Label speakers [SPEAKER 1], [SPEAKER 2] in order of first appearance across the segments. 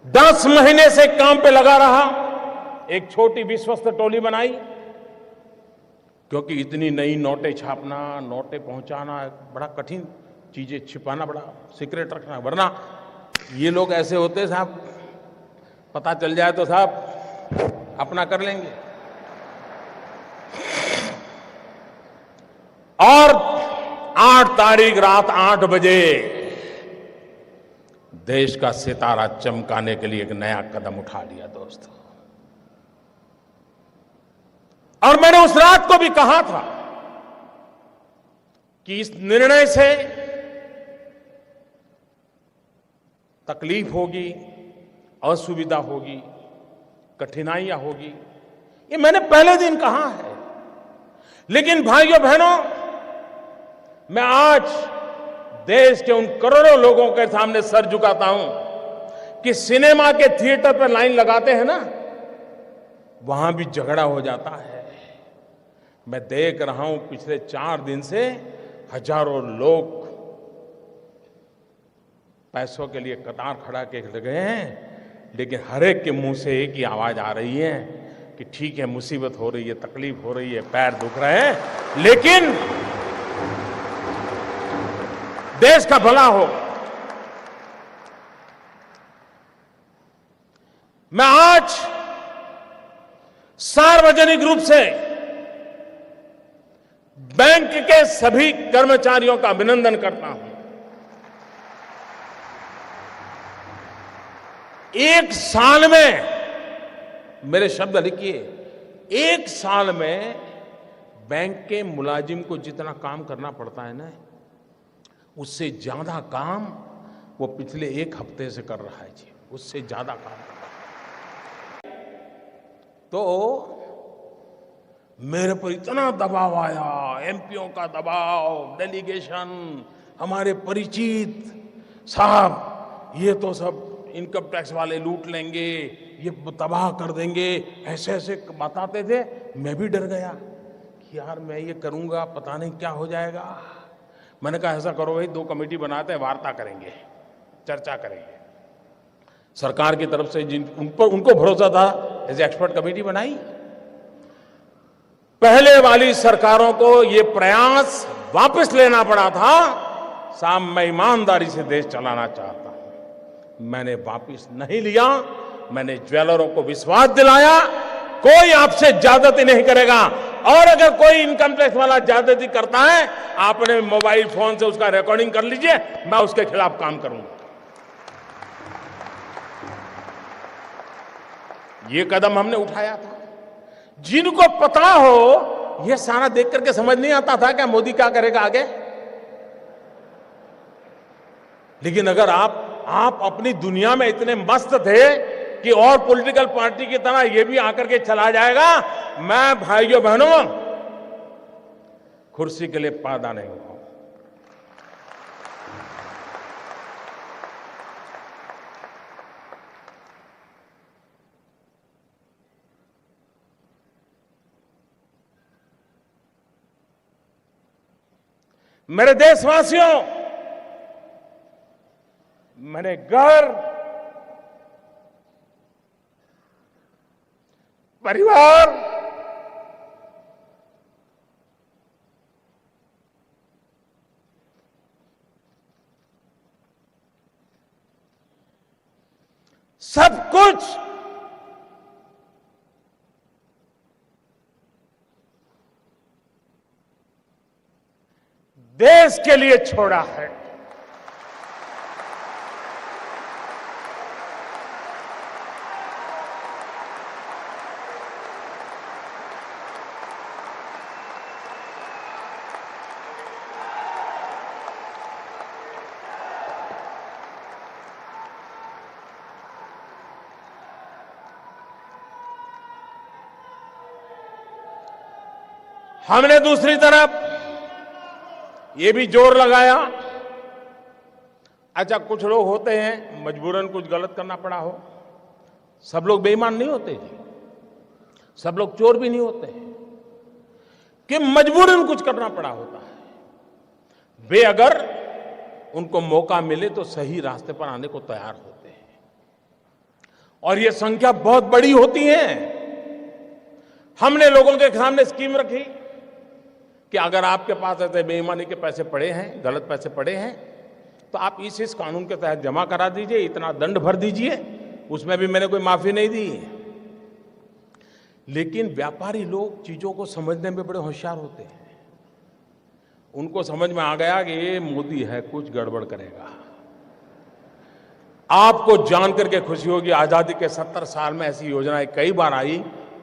[SPEAKER 1] 10 महीने से काम पे लगा रहा, एक छोटी विश्वस्त टोली बनाई, क्योंकि इतनी नई नोटें छापना, नोटें पहुंचाना बड़ा कठिन, चीजें छिपाना बड़ा सीक्रेट रखना, वरना ये लोग ऐसे होते साहब, पता चल जाए तो साहब अपना कर लेंगे। और 8 तारीख रात 8 बजे देश का सितारा चमकाने के लिए एक नया कदम उठा लिया दोस्तों। और मैंने उस रात को भी कहा था कि इस निर्णय से तकलीफ होगी, असुविधा होगी, कठिनाइयां होगी, ये मैंने पहले दिन कहा है। लेकिन भाइयों बहनों, मैं आज देश के उन करोड़ों लोगों के सामने सर झुकाता हूं कि सिनेमा के थिएटर पर लाइन लगाते हैं ना, वहां भी झगड़ा हो जाता है। मैं देख रहा हूं पिछले 4 दिन से हजारों लोग पैसों के लिए कतार खड़ा के गए हैं, लेकिन हर एक के मुंह से एक ही आवाज आ रही है कि ठीक है, मुसीबत हो रही है, तकलीफ हो रही है, पैर दुख रहे हैं, लेकिन देश का भला हो। मैं आज सार्वजनिक रूप से बैंक के सभी कर्मचारियों का अभिनंदन करता हूं। एक साल में, मेरे शब्द लिखिए, 1 साल में बैंक के मुलाजिम को जितना काम करना पड़ता है ना, उससे ज्यादा काम वो पिछले 1 हफ्ते से कर रहा है जी, उससे ज्यादा काम कर रहा है। तो मेरे पर इतना दबाव आया, एमपीओ का दबाव, डेलीगेशन, हमारे परिचित, साहब ये तो सब इनकम टैक्स वाले लूट लेंगे, ये तबाह कर देंगे, ऐसे ऐसे बताते थे। मैं भी डर गया कि यार मैं ये करूंगा, पता नहीं क्या हो जाएगा। मैंने कहा ऐसा करो भाई, 2 कमेटी बनाते हैं, वार्ता करेंगे, चर्चा करेंगे। सरकार की तरफ से जिन उनको भरोसा था, ऐसे एक्सपर्ट कमेटी बनाई। पहले वाली सरकारों को ये प्रयास वापस लेना पड़ा था। साहब मैं ईमानदारी से देश चलाना चाहता हूं, मैंने वापस नहीं लिया। मैंने ज्वेलरों को विश्वास दिलाया कोई आपसे ज्यादती नहीं करेगा, और अगर कोई इनकम टैक्स वाला ज्यादती करता है, आपने मोबाइल फोन से उसका रिकॉर्डिंग कर लीजिए, मैं उसके खिलाफ काम करूंगा। ये कदम हमने उठाया था। जिनको पता हो, ये सारा देख करके समझ नहीं आता था क्या मोदी क्या करेगा आगे। लेकिन अगर आप अपनी दुनिया में इतने मस्त थे कि और पॉलिटिकल पार्टी की तरह ये भी आकर के चला जाएगा, मैं भाइयों बहनों कुर्सी के लिए पैदा नहीं हुआ। मेरे देशवासियों, मैंने घर, परिवार, सब कुछ देश के लिए छोड़ा है। हमने दूसरी तरफ ये भी जोर लगाया, अच्छा कुछ लोग होते हैं मजबूरन कुछ गलत करना पड़ा हो। सब लोग बेईमान नहीं होते जी, सब लोग चोर भी नहीं होते कि मजबूरन कुछ करना पड़ा होता है। वे अगर उनको मौका मिले तो सही रास्ते पर आने को तैयार होते हैं। और ये संख्या बहुत बड़ी होती है। हमने लोगों के सामने स्कीम रखी कि अगर आपके पास ऐसे बेईमानी के पैसे पड़े हैं, गलत पैसे पड़े हैं, तो आप इस कानून के तहत जमा करा दीजिए, इतना दंड भर दीजिए। उसमें भी मैंने कोई माफी नहीं दी। लेकिन व्यापारी लोग चीजों को समझने में बड़े होशियार होते हैं। उनको समझ में आ गया कि ये मोदी है, कुछ गड़बड़ करेगा। आपको जान करके खुशी होगी, आजादी के 70 साल में ऐसी योजनाएं कई बार आई।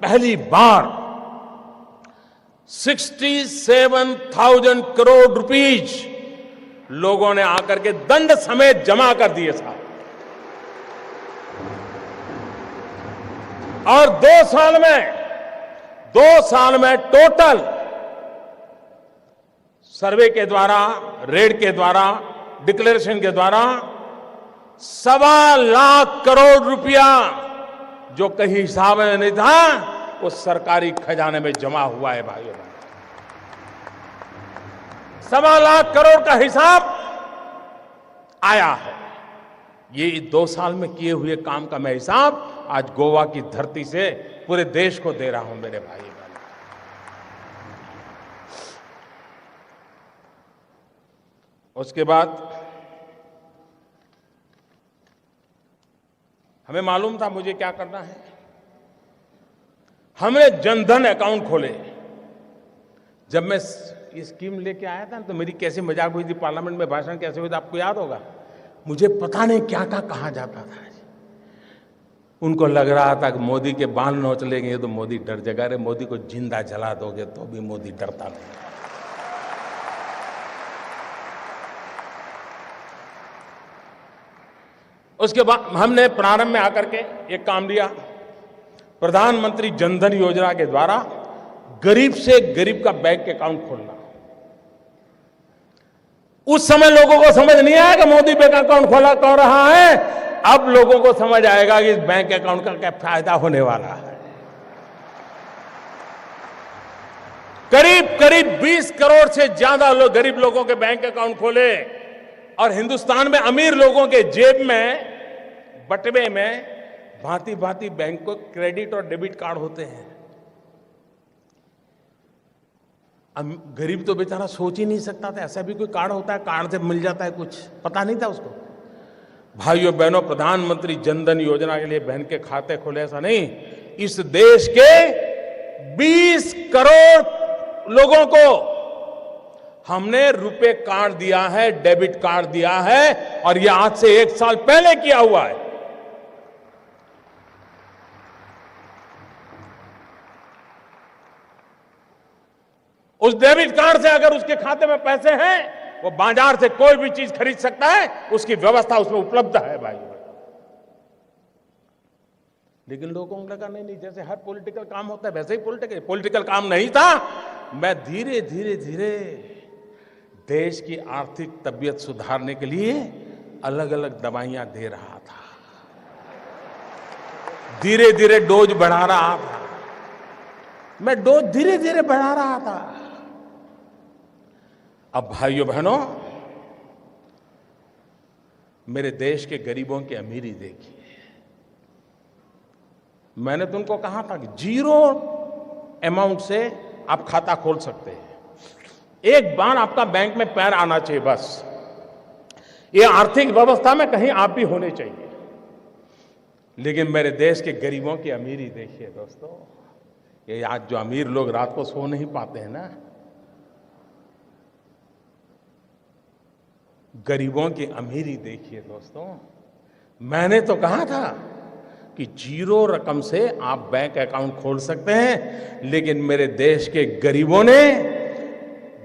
[SPEAKER 1] पहली बार 67,000 करोड़ रुपीज लोगों ने आकर के दंड समेत जमा कर दिए साहब। और 2 साल में टोटल सर्वे के द्वारा, रेड के द्वारा, डिक्लेरेशन के द्वारा 1.25 लाख करोड़ रुपया जो कहीं हिसाब में नहीं था, वो सरकारी खजाने में जमा हुआ है भाइयों। 1.25 लाख करोड़ का हिसाब आया है। ये 2 साल में किए हुए काम का मैं हिसाब आज गोवा की धरती से पूरे देश को दे रहा हूं मेरे भाई बहन। उसके बाद हमें मालूम था मुझे क्या करना है। हमने जनधन अकाउंट खोले। जब मैं ये स्कीम लेके आया था तो मेरी कैसी मजाक हुई थी, पार्लियामेंट में भाषण कैसे हुई थी आपको याद होगा। मुझे पता नहीं क्या क्या कहा जाता था। उनको लग रहा था कि मोदी के बाल नोच लेंगे तो मोदी डर जाएगा। अरे मोदी को जिंदा जला दोगे तो भी मोदी डरता नहीं। उसके बाद हमने प्रारंभ में आकर के एक काम दिया, प्रधानमंत्री जनधन योजना के द्वारा गरीब से गरीब का बैंक अकाउंट खोलना। उस समय लोगों को समझ नहीं आया कि मोदी बैंक अकाउंट खोला कौन रहा है। अब लोगों को समझ आएगा कि इस बैंक अकाउंट का क्या फायदा होने वाला है। करीब करीब 20 करोड़ से ज्यादा लोग, गरीब लोगों के बैंक अकाउंट खोले। और हिंदुस्तान में अमीर लोगों के जेब में, बटवे में भांति भांति बैंक को क्रेडिट और डेबिट कार्ड होते हैं। गरीब तो बेचारा सोच ही नहीं सकता था ऐसा भी कोई कार्ड होता है, कार्ड से मिल जाता है कुछ, पता नहीं था उसको। भाइयों बहनों, प्रधानमंत्री जनधन योजना के लिए बहन के खाते खोले ऐसा नहीं, इस देश के 20 करोड़ लोगों को हमने रुपए कार्ड दिया है, डेबिट कार्ड दिया है। और यह आज से 1 साल पहले किया हुआ है। उस डेबिट कार्ड से अगर उसके खाते में पैसे हैं, वो बाजार से कोई भी चीज खरीद सकता है, उसकी व्यवस्था उसमें उपलब्ध है भाई। लेकिन लोगों को लगा नहीं, जैसे हर पॉलिटिकल काम होता है वैसे ही पॉलिटिकल काम नहीं था। मैं धीरे धीरे धीरे देश की आर्थिक तबीयत सुधारने के लिए अलग अलग दवाइयां दे रहा था, धीरे धीरे डोज बढ़ा रहा था। मैं डोज धीरे धीरे बढ़ा रहा था। अब भाइयों बहनों, मेरे देश के गरीबों की अमीरी देखिए। मैंने तुमको कहा था कि 0 अमाउंट से आप खाता खोल सकते हैं। एक बार आपका बैंक में पैर आना चाहिए बस। ये आर्थिक व्यवस्था में कहीं आप भी होने चाहिए। लेकिन मेरे देश के गरीबों की अमीरी देखिए दोस्तों। ये आज जो अमीर लोग रात को सो नहीं पाते हैं ना, गरीबों की अमीरी देखिए दोस्तों। मैंने तो कहा था कि 0 रकम से आप बैंक अकाउंट खोल सकते हैं, लेकिन मेरे देश के गरीबों ने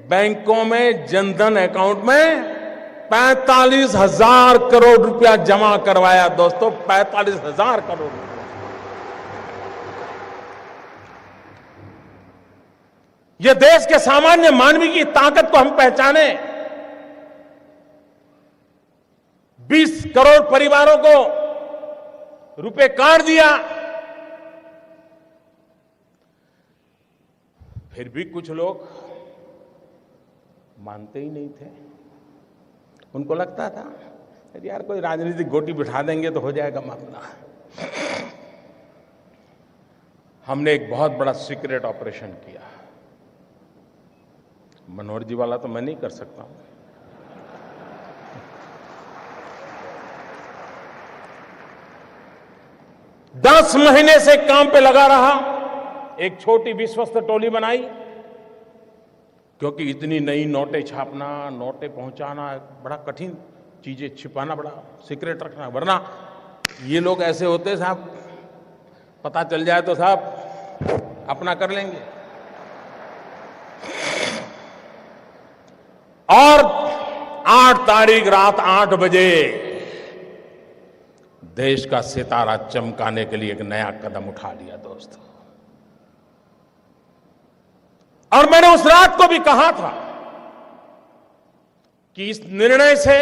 [SPEAKER 1] बैंकों में जनधन अकाउंट में 45,000 करोड़ रुपया जमा करवाया दोस्तों। 45,000 करोड़ रुपया। यह देश के सामान्य मानवी की ताकत को हम पहचाने। 20 करोड़ परिवारों को रुपए कार्ड दिया। फिर भी कुछ लोग मानते ही नहीं थे। उनको लगता था यार कोई राजनीतिक गोटी बिठा देंगे तो हो जाएगा मामला। हमने एक बहुत बड़ा सीक्रेट ऑपरेशन किया। मनोहर जी वाला तो मैं नहीं कर सकता हूं। 10 महीने से काम पे लगा रहा, एक छोटी विश्वस्त टोली बनाई, क्योंकि इतनी नई नोटें छापना, नोटें पहुंचाना बड़ा कठिन, चीजें छिपाना बड़ा सीक्रेट रखना, वरना ये लोग ऐसे होते हैं साहब, पता चल जाए तो साहब अपना कर लेंगे। और 8 तारीख रात 8 बजे देश का सितारा चमकाने के लिए एक नया कदम उठा लिया दोस्तों। और मैंने उस रात को भी कहा था कि इस निर्णय से